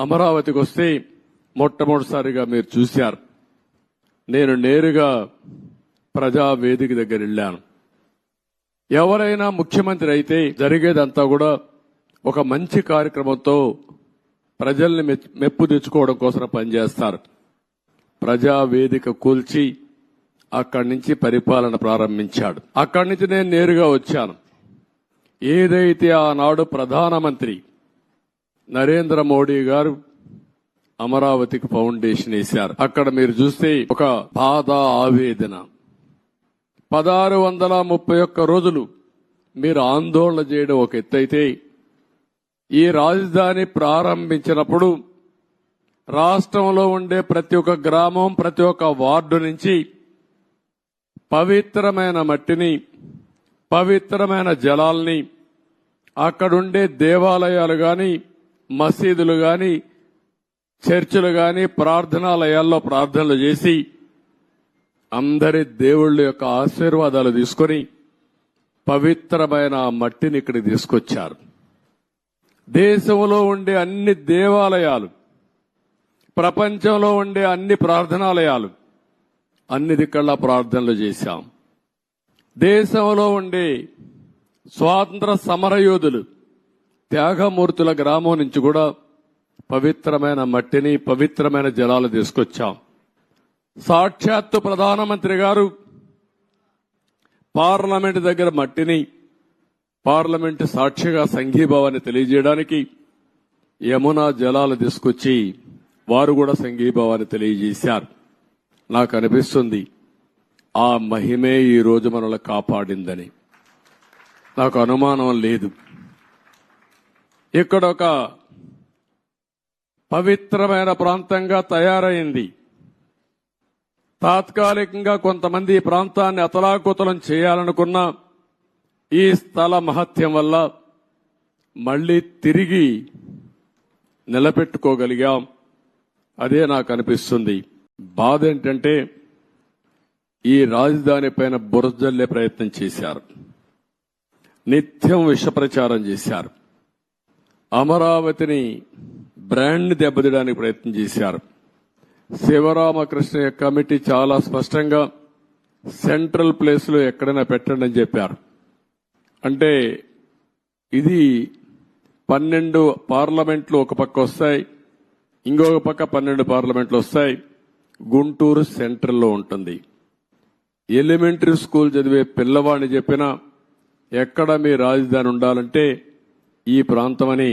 అమరావతికి వస్తే మొట్టమొదటిసారిగా మీరు చూశారు. నేను నేరుగా ప్రజావేదిక దగ్గర వెళ్ళాను. ఎవరైనా ముఖ్యమంత్రి అయితే జరిగేదంతా కూడా ఒక మంచి కార్యక్రమంతో ప్రజల్ని మెప్పు తెచ్చుకోవడం కోసం పనిచేస్తారు. ప్రజావేదిక కూల్చి అక్కడి నుంచి పరిపాలన ప్రారంభించాడు. అక్కడి నుంచి నేను నేరుగా వచ్చాను. ఏదైతే ఆనాడు ప్రధానమంత్రి నరేంద్ర మోడీ గారు అమరావతికి ఫౌండేషన్ వేశారు. అక్కడ మీరు చూస్తే ఒక బాధ, ఆవేదన. 1631 రోజులు మీరు ఆందోళన చేయడం ఒక ఎత్తైతే, ఈ రాజధాని ప్రారంభించినప్పుడు రాష్ట్రంలో ఉండే ప్రతి ఒక్క గ్రామం, ప్రతి ఒక్క వార్డు నుంచి పవిత్రమైన మట్టిని, పవిత్రమైన జలాల్ని, అక్కడుండే దేవాలయాలు గాని, మసీదులు గాని, చర్చిలు గాని, ప్రార్థనాలయాల్లో ప్రార్థనలు చేసి అందరి దేవుళ్ళ యొక్క ఆశీర్వాదాలు తీసుకొని పవిత్రమైన మట్టిని ఇక్కడికి తీసుకొచ్చారు. దేశంలో ఉండే అన్ని దేవాలయాలు, ప్రపంచంలో ఉండే అన్ని ప్రార్థనాలయాలు, అన్ని దిక్కల్లా ప్రార్థనలు చేశాం. దేశంలో ఉండే స్వాతంత్ర సమరయోధులు, త్యాగమూర్తుల గ్రామం నుంచి కూడా పవిత్రమైన మట్టిని, పవిత్రమైన జలాలు తీసుకొచ్చాం. సాక్షాత్తు ప్రధానమంత్రి గారు పార్లమెంట్ దగ్గర మట్టిని, పార్లమెంట్ సాక్షిగా సంఘీభావాన్ని తెలియజేయడానికి యమునా జలాలు తీసుకొచ్చి వారు కూడా సంఘీభావాన్ని తెలియజేశారు. నాకు అనిపిస్తుంది ఆ మహిమే ఈ రోజు మనల్ని కాపాడిందని. నాకు అనుమానం లేదు. ఇక్కడ ఒక పవిత్రమైన ప్రాంతంగా తయారైంది. తాత్కాలికంగా కొంతమంది ఈ ప్రాంతాన్ని అతలాకుతలం చేయాలనుకున్న ఈ స్థల మహత్యం వల్ల మళ్లీ తిరిగి నిలబెట్టుకోగలిగాం. అదే నాకు అనిపిస్తుంది. బాధ ఏంటంటే ఈ రాజధాని పైన బురజల్లే ప్రయత్నం చేశారు, నిత్యం విష ప్రచారం చేశారు, అమరావతిని బ్రాండ్ దెబ్బతీయడానికి ప్రయత్నం చేశారు. శివరామకృష్ణ కమిటీ చాలా స్పష్టంగా సెంట్రల్ ప్లేస్ లో ఎక్కడైనా పెట్టండి అని చెప్పారు. అంటే ఇది 12 పార్లమెంట్లు ఒక పక్క వస్తాయి, ఇంకొక పక్క 12 పార్లమెంట్లు వస్తాయి. గుంటూరు సెంట్రల్లో ఉంటుంది. ఎలిమెంటరీ స్కూల్ చదివే పిల్లవాడిని చెప్పినా ఎక్కడ మీ రాజధాని ఉండాలంటే ఈ ప్రాంతమని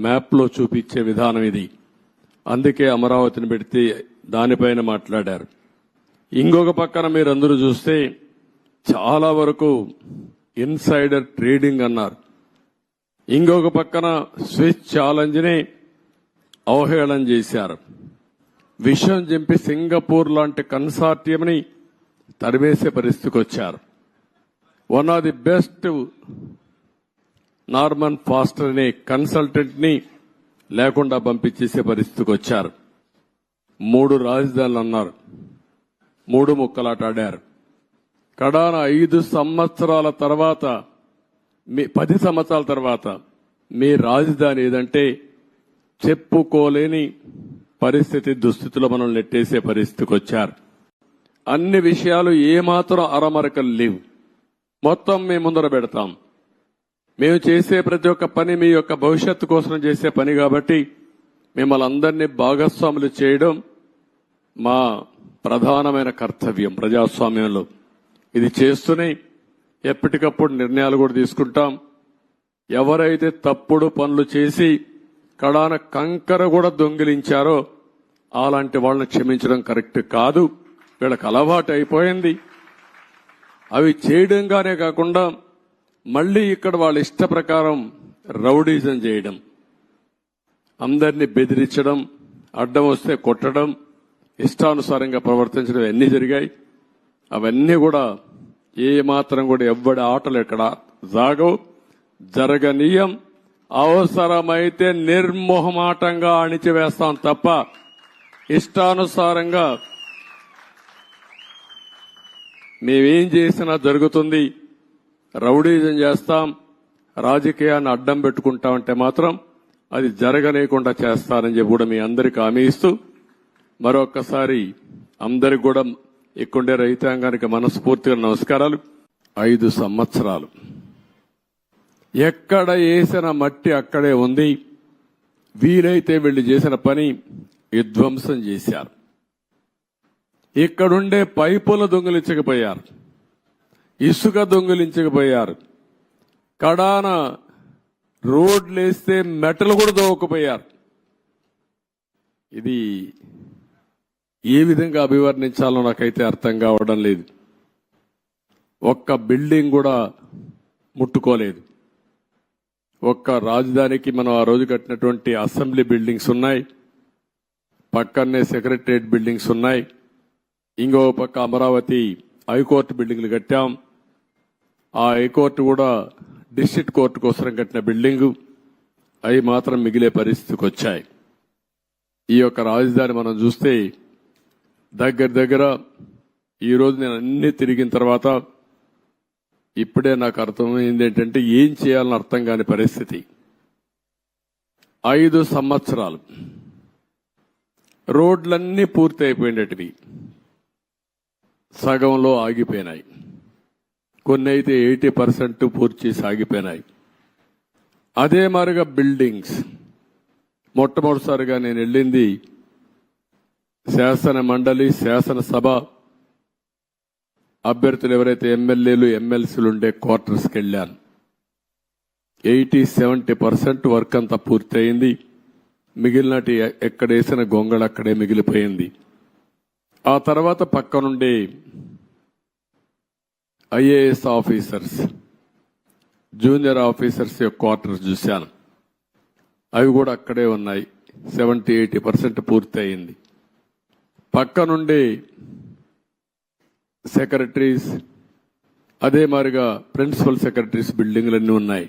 మ్యాప్లో చూపించే విధానం ఇది. అందుకే అమరావతిని పెడితే దానిపైన మాట్లాడారు. ఇంకొక పక్కన మీరందరూ చూస్తే చాలా వరకు ఇన్సైడర్ ట్రేడింగ్ అన్నారు. ఇంకొక పక్కన స్విచ్ ఛాలెంజ్ ని అవహేళన చేశారు. విషయం చెప్పి సింగపూర్ లాంటి కన్సార్టియంని తరివేసే పరిస్థితికి వచ్చారు. One of the best Norman faster అనే కన్సల్టెంట్ ని లేకుండా పంపించేసే పరిస్థితికి వచ్చారు. 3 రాజధానులు అన్నారు, 3 ముక్కలాట ఆడారు. కడాన 5 సంవత్సరాల తర్వాత 10 సంవత్సరాల తర్వాత మీ రాజధాని ఏదంటే చెప్పుకోలేని పరిస్థితి, దుస్థితిలో మనం నెట్టేసే పరిస్థితికి వచ్చారు. అన్ని విషయాలు ఏమాత్రం అరమరకలు లేవు. మొత్తం మేము ముందర పెడతాం. మేము చేసే ప్రతి ఒక్క పని మీ యొక్క భవిష్యత్తు కోసం చేసే పని కాబట్టి మిమ్మల్ని అందరినీ భాగస్వాములు చేయడం మా ప్రధానమైన కర్తవ్యం ప్రజాస్వామ్యంలో. ఇది చేస్తూనే ఎప్పటికప్పుడు నిర్ణయాలు కూడా తీసుకుంటాం. ఎవరైతే తప్పుడు పనులు చేసి కడాన కంకర కూడా దొంగిలించారో అలాంటి వాళ్ళని క్షమించడం కరెక్ట్ కాదు. వీళ్ళకి అలవాటు అయిపోయింది. అవి చేయడంగానే కాకుండా మళ్లీ ఇక్కడ వాళ్ళ ఇష్ట ప్రకారం రౌడీజం చేయడం, అందరినీ బెదిరించడం, అడ్డం వస్తే కొట్టడం, ఇష్టానుసారంగా ప్రవర్తించడం అన్నీ జరిగాయి. అవన్నీ కూడా ఏ మాత్రం కూడా ఎవ్వడి ఆటలు ఎక్కడ సాగవు, జరగనీయం. అవసరమైతే నిర్మోహమాటంగా అణిచివేస్తాం తప్ప ఇష్టానుసారంగా మేమేం చేసినా జరుగుతుంది. రౌడీజం చేస్తాం, రాజకీయాన్ని అడ్డం పెట్టుకుంటామంటే మాత్రం అది జరగలేకుండా చేస్తారని చెప్పి కూడా మీ అందరికీ హామీ ఇస్తూ మరొక్కసారి అందరికి కూడా ఇక్కడుండే రైతాంగానికి మనస్ఫూర్తిగా నమస్కారాలు. 5 సంవత్సరాలు ఎక్కడ వేసిన మట్టి అక్కడే ఉంది. వీలైతే వీళ్ళు చేసిన పని విధ్వంసం చేశారు. ఇక్కడుండే పైపులు దొంగిలించకపోయారు, ఇసుక దొంగిలించకపోయారు, కడాన రోడ్లేస్తే మెటలు కూడా దోవకపోయారు. ఇది ఏ విధంగా అభివర్ణించాలో నాకైతే అర్థం కావడం లేదు. ఒక్క బిల్డింగ్ కూడా ముట్టుకోలేదు. ఒక్క రాజధానికి మనం ఆ రోజు కట్టినటువంటి అసెంబ్లీ బిల్డింగ్స్ ఉన్నాయి, పక్కనే సెక్రటరియట్ బిల్డింగ్స్ ఉన్నాయి, ఇంకో పక్క అమరావతి హైకోర్టు బిల్డింగ్లు కట్టాం. ఆ హైకోర్టు కూడా డిస్ట్రిక్ట్ కోర్టు కోసం కట్టిన బిల్డింగు, అవి మాత్రం మిగిలే పరిస్థితికి వచ్చాయి. ఈ యొక్క రాజధాని మనం చూస్తే దగ్గర ఈరోజు నేను అన్ని తిరిగిన తర్వాత ఇప్పుడే నాకు అర్థమైంది ఏంటంటే ఏం చేయాలని అర్థం కాని పరిస్థితి. 5 సంవత్సరాలు రోడ్లన్నీ పూర్తి అయిపోయినటివి, సగంలో ఆగిపోయినాయి. కొన్ని అయితే 80% పూర్తి చేసి ఆగిపోయినాయి. అదే మాదిరిగా బిల్డింగ్స్, మొట్టమొదటిసారిగా నేను వెళ్ళింది శాసన మండలి, శాసనసభ అభ్యర్థులు ఎవరైతే ఎమ్మెల్యేలు ఎమ్మెల్సీలు ఉండే క్వార్టర్స్కి వెళ్ళాను. 80-70% వర్క్ అంతా పూర్తయింది. మిగిలినటి ఎక్కడేసిన గొంగళ అక్కడే మిగిలిపోయింది. ఆ తర్వాత పక్కనుండే ఐఏఎస్ ఆఫీసర్స్, జూనియర్ ఆఫీసర్స్ యొక్క క్వార్టర్స్ చూశాను. అవి కూడా అక్కడే ఉన్నాయి. 70-80% పూర్తి అయింది. పక్కనుండి సెక్రటరీస్, అదే మాదిరిగా ప్రిన్సిపల్ సెక్రటరీస్ బిల్డింగ్లన్నీ ఉన్నాయి.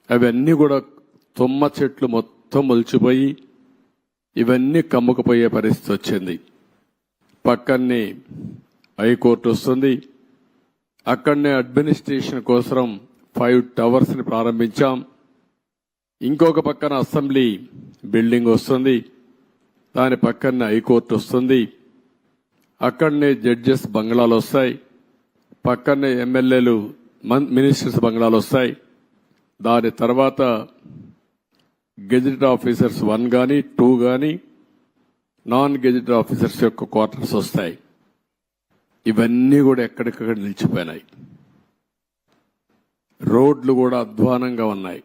అవన్నీ కూడా తుమ్మ చెట్లు మొత్తం మొలిచిపోయి ఇవన్నీ కమ్ముకుపోయే పరిస్థితి వచ్చింది. పక్కనే హైకోర్టు వస్తుంది. అక్కడనే అడ్మినిస్ట్రేషన్ కోసం 5 టవర్స్ ని ప్రారంభించాం. ఇంకొక పక్కన అసెంబ్లీ బిల్డింగ్ వస్తుంది. దాని పక్కనే హైకోర్టు వస్తుంది. అక్కడనే జడ్జెస్ బంగ్లాలు వస్తాయి. పక్కనే ఎమ్మెల్యేలు మినిస్టర్స్ బంగ్లాలు వస్తాయి. దాని తర్వాత గెజిటెడ్ ఆఫీసర్స్ 1 గాని 2 గాని నాన్ గెజిటెడ్ ఆఫీసర్స్ యొక్క క్వార్టర్స్ వస్తాయి. ఇవన్నీ కూడా ఎక్కడికక్కడ నిలిచిపోయినాయి. రోడ్లు కూడా అధ్వానంగా ఉన్నాయి.